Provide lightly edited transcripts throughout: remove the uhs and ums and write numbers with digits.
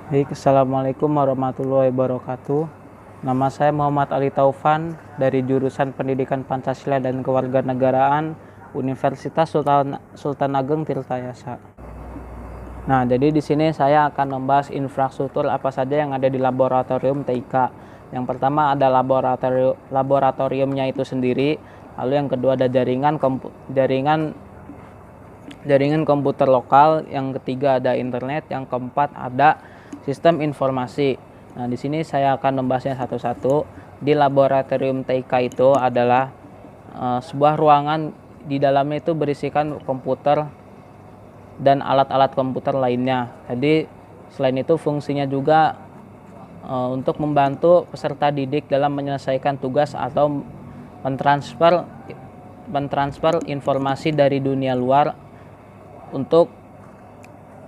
Baik, Assalamualaikum warahmatullahi wabarakatuh. Nama saya Muhammad Ali Taufan dari jurusan Pendidikan Pancasila dan Kewarganegaraan Universitas Sultan Ageng Tirtayasa. Nah, jadi di sini saya akan membahas infrastruktur apa saja yang ada di laboratorium TIK. Yang pertama ada laboratoriumnya itu sendiri, lalu yang kedua ada jaringan komputer lokal, yang ketiga ada internet, yang keempat ada sistem informasi. Nah, di sini saya akan membahasnya satu-satu. Di laboratorium TIK itu adalah sebuah ruangan, di dalamnya itu berisikan komputer dan alat-alat komputer lainnya. Jadi selain itu fungsinya juga untuk membantu peserta didik dalam menyelesaikan tugas atau mentransfer informasi dari dunia luar untuk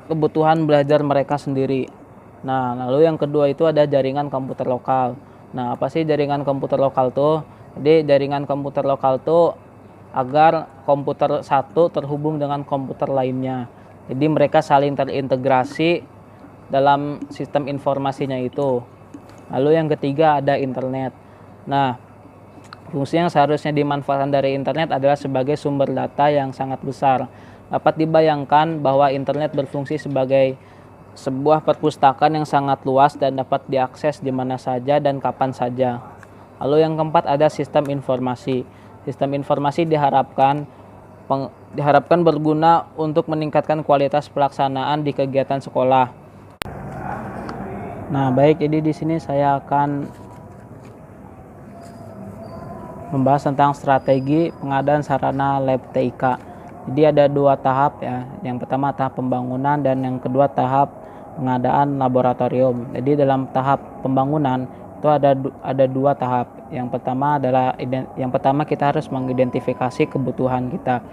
kebutuhan belajar mereka sendiri. Nah, lalu yang kedua itu ada jaringan komputer lokal. Nah, apa sih jaringan komputer lokal tuh? Jadi jaringan komputer lokal tuh agar komputer satu terhubung dengan komputer lainnya. Jadi mereka saling terintegrasi dalam sistem informasinya itu. Lalu yang ketiga ada internet. Nah, fungsi yang seharusnya dimanfaatkan dari internet adalah sebagai sumber data yang sangat besar. Dapat dibayangkan bahwa internet berfungsi sebagai sebuah perpustakaan yang sangat luas dan dapat diakses di mana saja dan kapan saja. Lalu yang keempat ada sistem informasi. Sistem informasi diharapkan berguna untuk meningkatkan kualitas pelaksanaan di kegiatan sekolah. Nah, baik, jadi di sini saya akan membahas tentang strategi pengadaan sarana lab TIK. Jadi ada dua tahap ya. Yang pertama tahap pembangunan dan yang kedua tahap pengadaan laboratorium. Jadi dalam tahap pembangunan itu ada dua tahap. Yang pertama kita harus mengidentifikasi kebutuhan kita.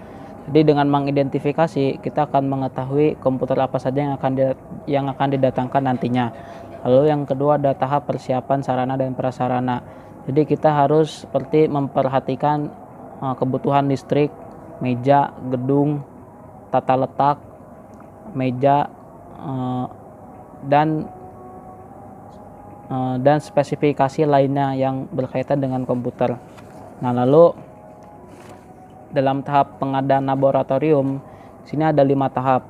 Jadi dengan mengidentifikasi kita akan mengetahui komputer apa saja yang akan didatangkan nantinya. Lalu yang kedua ada tahap persiapan sarana dan prasarana. Jadi kita harus seperti memperhatikan kebutuhan listrik, meja, gedung, tata letak, meja, dan spesifikasi lainnya yang berkaitan dengan komputer. Nah, lalu dalam tahap pengadaan laboratorium, sini ada 5 tahap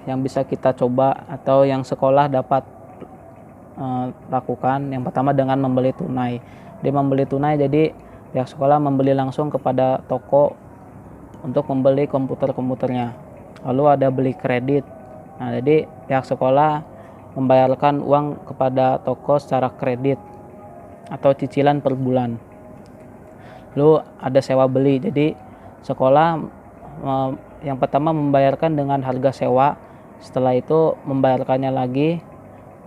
yang bisa kita coba atau yang sekolah dapat lakukan. Yang pertama dengan membeli tunai. Dia membeli tunai, jadi pihak sekolah membeli langsung kepada toko untuk membeli komputernya. Lalu ada beli kredit. Nah, jadi pihak sekolah membayarkan uang kepada toko secara kredit atau cicilan per bulan. Lalu ada sewa beli. Jadi sekolah yang pertama membayarkan dengan harga sewa, setelah itu membayarkannya lagi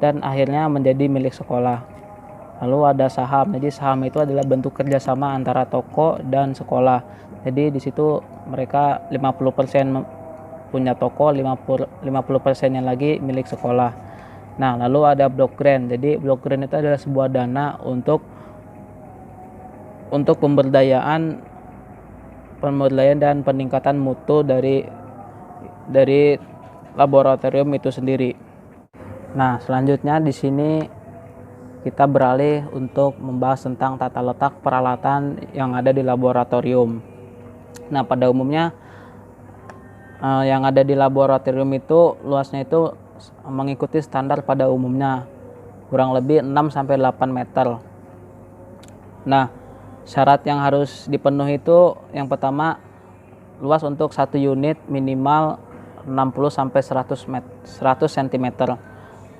dan akhirnya menjadi milik sekolah. Lalu ada saham. Jadi saham itu adalah bentuk kerjasama antara toko dan sekolah. Jadi di situ mereka 50% punya toko, 50%-nya lagi milik sekolah. Nah, lalu ada block grant. Jadi block grant itu adalah sebuah dana untuk pemberdayaan dan peningkatan mutu dari laboratorium itu sendiri. Nah, selanjutnya di sini kita beralih untuk membahas tentang tata letak peralatan yang ada di laboratorium. Nah, pada umumnya yang ada di laboratorium itu luasnya itu mengikuti standar pada umumnya, kurang lebih 6-8 meter. Nah, syarat yang harus dipenuhi itu yang pertama luas untuk satu unit minimal 60-100 cm.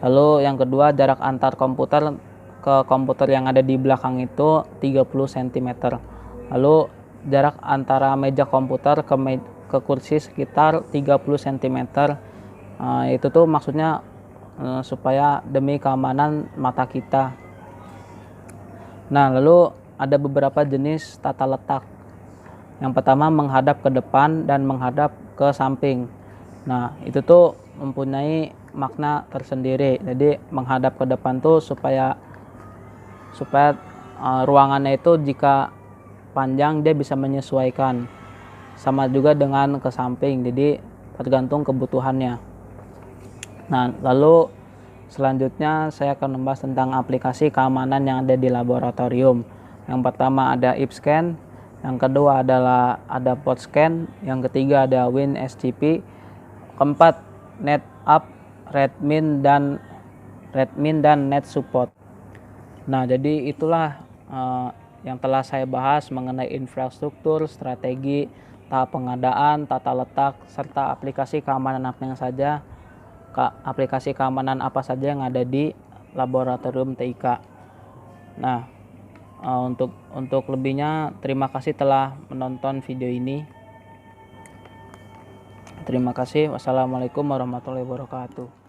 Lalu yang kedua jarak antar komputer ke komputer yang ada di belakang itu 30 cm. Lalu jarak antara meja komputer ke kursi sekitar 30 cm. Itu tuh maksudnya supaya demi keamanan mata kita. Nah, lalu ada beberapa jenis tata letak. Yang pertama menghadap ke depan dan menghadap ke samping. Nah, itu tuh mempunyai makna tersendiri. Jadi menghadap ke depan tuh supaya ruangannya itu jika panjang dia bisa menyesuaikan. Sama juga dengan ke samping. Jadi tergantung kebutuhannya. Nah, lalu Selanjutnya saya akan membahas tentang aplikasi keamanan yang ada di laboratorium. Yang pertama ada IPScan, yang kedua adalah ada PodScan, yang ketiga ada WinSCP, keempat NetApp, Redmin dan NetSupport. Nah, jadi itulah yang telah saya bahas mengenai infrastruktur, strategi, tahap pengadaan, tata letak, serta aplikasi keamanan apa saja yang ada di laboratorium TIK. Nah, untuk lebihnya terima kasih telah menonton video ini. Terima kasih. Wassalamualaikum warahmatullahi wabarakatuh.